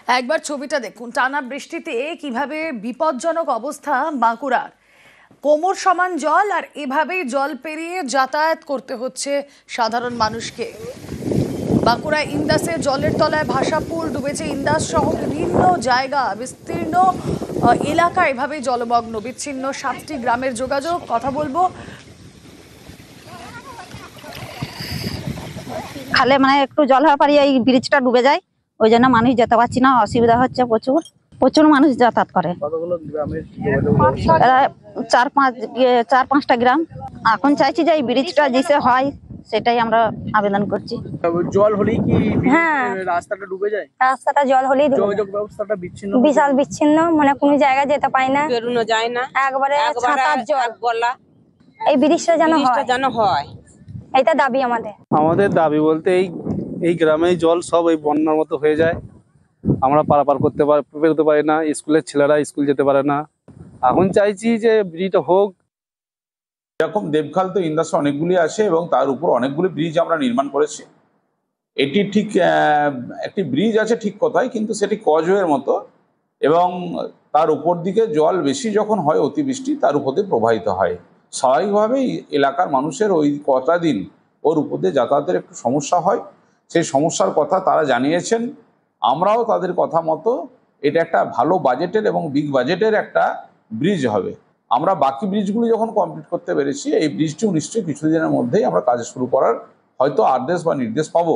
একবার ছবিটা দেখুন, টানা বৃষ্টিতে কিভাবে বিপজ্জনক অবস্থা বাঁকুড়ার। কোমর সমান জল, আর এভাবেই জল পেরিয়ে যাতায়াত করতে হচ্ছে সাধারণ মানুষকে। বাঁকুড়া ইন্দাসে জলের তলায় ভাষাপুর ডুবেছে। ইন্দাস সহ বিভিন্ন জায়গা, বিস্তীর্ণ এলাকা এভাবে জলমগ্ন। বিচ্ছিন্ন 7টি গ্রামের যোগাযোগ। কথা বলবো, খালে মানে একটু জল হওয়ার পরে এই ব্রিজটা ডুবে যায়, ওই জন্য মানুষ যেতে পারছি না, অসুবিধা হচ্ছে। প্রচুর প্রচুর মানুষ যাতায়াত করে। চার পাঁচটা গ্রাম। এখন চাইছি যে এই ব্রিজটা যেসে হয় সেটাই আমরা আবেদন করছি। জল হলেই কি হ্যাঁ, রাস্তাটা ডুবে যায়? রাস্তাটা জল হলেই যোগাযোগ ব্যবস্থাটা বিচ্ছিন্ন, বিশাল বিচ্ছিন্ন, মানে কোনো জায়গায় যেতে পাই না, বেরোনো যায় না, একবারে ছাতার জল। গলা এই ব্রিজটা যেন হয়, এটা দাবি আমাদের। আমাদের দাবি বলতে এই গ্রামে জল সব এই বন্যার মতো হয়ে যায়। আমরা পারাপার বেরোতে পারি না, স্কুলের ছেলেরা স্কুল যেতে পারে না। এখন চাইছি যে ব্রিজটা হোক। এরকম দেবখাল তো ইন্দাসে অনেকগুলি আসে এবং তার উপর অনেকগুলি ব্রিজ আমরা নির্মাণ করেছি। এটি ঠিক একটি ব্রিজ আছে ঠিক কথাই, কিন্তু সেটি কজওয়ের মতো, এবং তার উপর দিকে জল বেশি যখন হয় অতিবৃষ্টি, তার উপর দিয়ে প্রবাহিত হয়। স্বাভাবিকভাবেই এলাকার মানুষের ওই কটা দিন ওর উপর দিয়ে যাতায়াতের একটু সমস্যা হয়। সেই সমস্যার কথা তারা জানিয়েছেন। আমরাও তাদের কথা মতো এটা একটা ভালো বাজেটের এবং বিগ বাজেটের একটা ব্রিজ হবে। আমরা বাকি ব্রিজগুলি যখন কমপ্লিট করতে পেরেছি, এই ব্রিজটিও নিশ্চয়ই কিছুদিনের মধ্যেই আমরা কাজ শুরু করার হয়তো আদেশ বা নির্দেশ পাবো।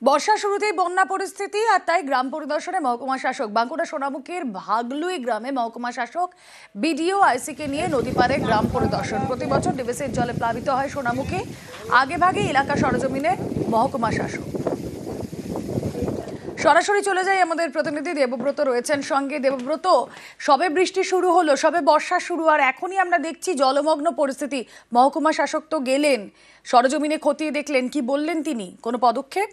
বর্ষা শুরুতেই বন্যা পরিস্থিতি, আর তাই গ্রাম পরিদর্শনে মহকুমা শাসক। বাঁকুড়া সোনামুখীর ভাগলুই গ্রামে মহকুমা শাসক, বিডিও, আইসিকে নিয়ে নদী পারে গ্রাম পরিদর্শন। প্রতি বছর ডিভিসির জলে প্লাবিত হয় সোনামুখী। আগে ভাগে এলাকা সরজমিনে মহকুমা শাসক। সরাসরি চলে যাই, আমাদের প্রতিনিধি দেবব্রত রয়েছেন সঙ্গে। দেবব্রত, সবে বৃষ্টি শুরু হলো, সবে বর্ষা শুরু, আর এখনই আমরা দেখছি জলমগ্ন পরিস্থিতি। মহকুমা শাসক তো গেলেন, সরজমিনে খতিয়ে দেখলেন, কি বললেন তিনি? কোনো পদক্ষেপ?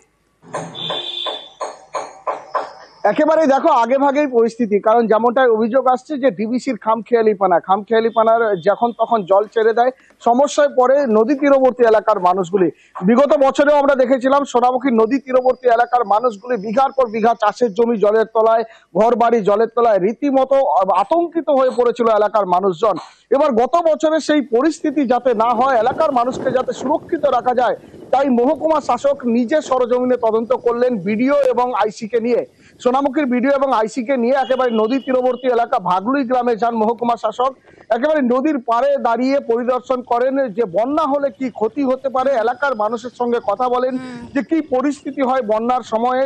একেবারেই দেখো আগে ভাগেই পরিস্থিতি, কারণ যেমনটাই অভিযোগ আসছে যে ডিবিসির খামখেয়ালিপানার যখন তখন জল ছেড়ে দেয়, সমস্যায় পড়ে নদী তীরবর্তী এলাকার মানুষগুলি। বিগত বছরেও আমরা দেখেছিলাম সোনামুখী নদী তীরবর্তী এলাকার মানুষগুলি বিঘার পর বিঘা চাষের জমি জলের তলায়, ঘর বাড়ি জলের তলায়, রীতিমতো আতঙ্কিত হয়ে পড়েছিল এলাকার মানুষজন। এবার গত বছরে সেই পরিস্থিতি যাতে না হয়, এলাকার মানুষকে যাতে সুরক্ষিত রাখা যায়, তাই মহকুমা শাসক নিজে সরজমিনে তদন্ত করলেন বিডিও এবং আইসিকে নিয়ে। সোনামুখীর বিডিও এবং আইসিকে নিয়ে একেবারে নদী তীরবর্তী এলাকা ভাগলুই গ্রামে যান মহকুমা শাসক। একেবারে নদীর পাড়ে দাঁড়িয়ে পরিদর্শন করেন যে বন্যা হলে কি ক্ষতি হতে পারে, এলাকার মানুষের সঙ্গে কথা বলেন যে কি পরিস্থিতি হয় বন্যার সময়ে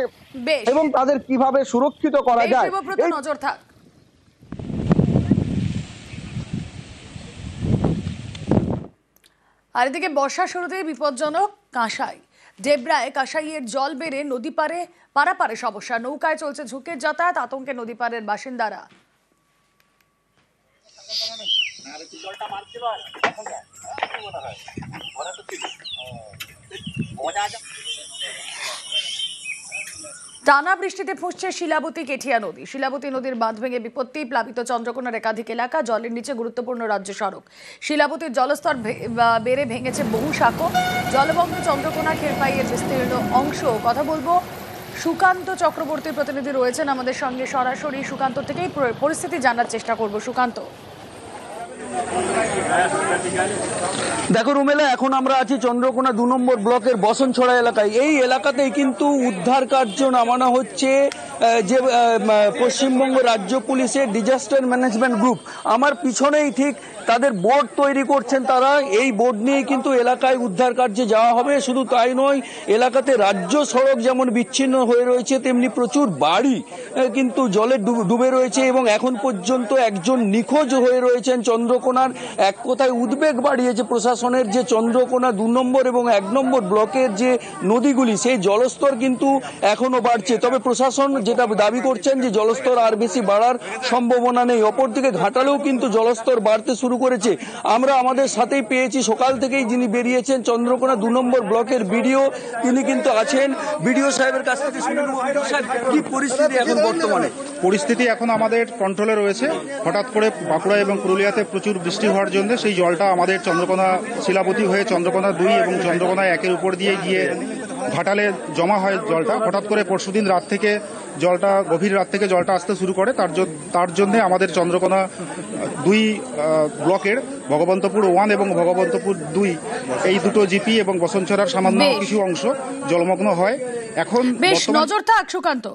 এবং তাদের কিভাবে সুরক্ষিত করা যায়। নজর থাক। আর এদিকে বর্ষা শুরুতেই বিপজ্জনক কাঁসাই। ডেবরায় কাঁসাইয়ের জল বেড়ে নদী পারাপারে সমস্যা। নৌকায় চলছে ঝুঁকের যাতায়াত, আতঙ্কে নদী পারের বাসিন্দারা। টানা বৃষ্টিতে ফুঁসছে শিলাবতী কেঠিয়া নদী। শিলাবতী নদীর বাঁধ ভেঙে বিপত্তি, প্লাবিত চন্দ্রকোনার একাধিক এলাকা, জলের নিচে গুরুত্বপূর্ণ রাজ্য সড়ক। শিলাবতীর জলস্তর বেড়ে ভেঙেছে বহু শাখো। জলমগ্ন চন্দ্রকোনা ক্ষীরপাইয়ের বিস্তীর্ণ অংশ। কথা বলবো, সুকান্ত চক্রবর্তী প্রতিনিধি রয়েছেন আমাদের সঙ্গে সরাসরি। সুকান্ত থেকেই পরিস্থিতি জানার চেষ্টা করব। সুকান্ত, দেখো রুমেলা, এখন আমরা আছি চন্দ্রকোনা 2 নম্বর ব্লকের বসনছড়া এলাকায়। এই এলাকাতেই কিন্তু উদ্ধার কার্য নামানো হচ্ছে যে পশ্চিমবঙ্গ রাজ্য পুলিশের ডিজাস্টার ম্যানেজমেন্ট গ্রুপ। আমার পিছনেই ঠিক তাদের বোর্ড তৈরি করছেন তারা। এই বোর্ড নিয়ে কিন্তু এলাকায় উদ্ধার কার্যে যাওয়া হবে। শুধু তাই নয়, এলাকাতে রাজ্য সড়ক যেমন বিচ্ছিন্ন হয়ে রয়েছে, তেমনি প্রচুর বাড়ি কিন্তু জলে ডুবে রয়েছে এবং এখন পর্যন্ত একজন নিখোঁজ হয়ে রয়েছেন চন্দ্রকোনার। এক কথায় উদ্বেগ বাড়িয়েছে প্রশাসনের যে চন্দ্রকোনা 2 নম্বর এবং 1 নম্বর ব্লকের যে নদীগুলি, সেই জলস্তর কিন্তু এখনো বাড়ছে। তবে প্রশাসন যেটা দাবি করছেন যে জলস্তর আর বেশি বাড়ার সম্ভাবনা নেই। অপরদিকে ঘাটালেও কিন্তু জলস্তর বাড়তে শুরু করেছে। আমরা আমাদের সাথেই পেয়েছি সকাল থেকেই যিনি বেরিয়েছেন চন্দ্রকোনা 2 নম্বর ব্লকের বিডিও, তিনি কিন্তু আছেন। বিডিও সাহেবের কাছ থেকে শুনে নেব, বিডিও সাহেব কি পরিস্থিতি এখন বর্তমানে? পরিস্থিতি এখন আমাদের কন্ট্রোলে রয়েছে। হঠাৎ করে বাঁকুড়া এবং পুরুলিয়াতে প্রচুর বৃষ্টি হওয়ার জন্য সেই জলটা আমাদের চন্দ্রকোনা শিলাবতী হয়ে চন্দ্রকোনা 2 এবং চন্দ্রকোনা 1-এর উপর দিয়ে গিয়ে ঘাটালে জমা হয় জলটা। হঠাৎ করে পরশুদিন রাত থেকে জলটা, গভীর রাত থেকে জলটা আসতে শুরু করে। তার জন্য আমাদের চন্দ্রকোনা 2 ব্লকের ভগবন্তপুর 1 এবং ভগবন্তপুর 2 এই দুটো জিপি এবং বসনছড়ার সামান্য বেশ। কিছু অংশ জলমগ্ন হয়। এখন বেশ, বর্তমান নজর থাক সুকান্ত।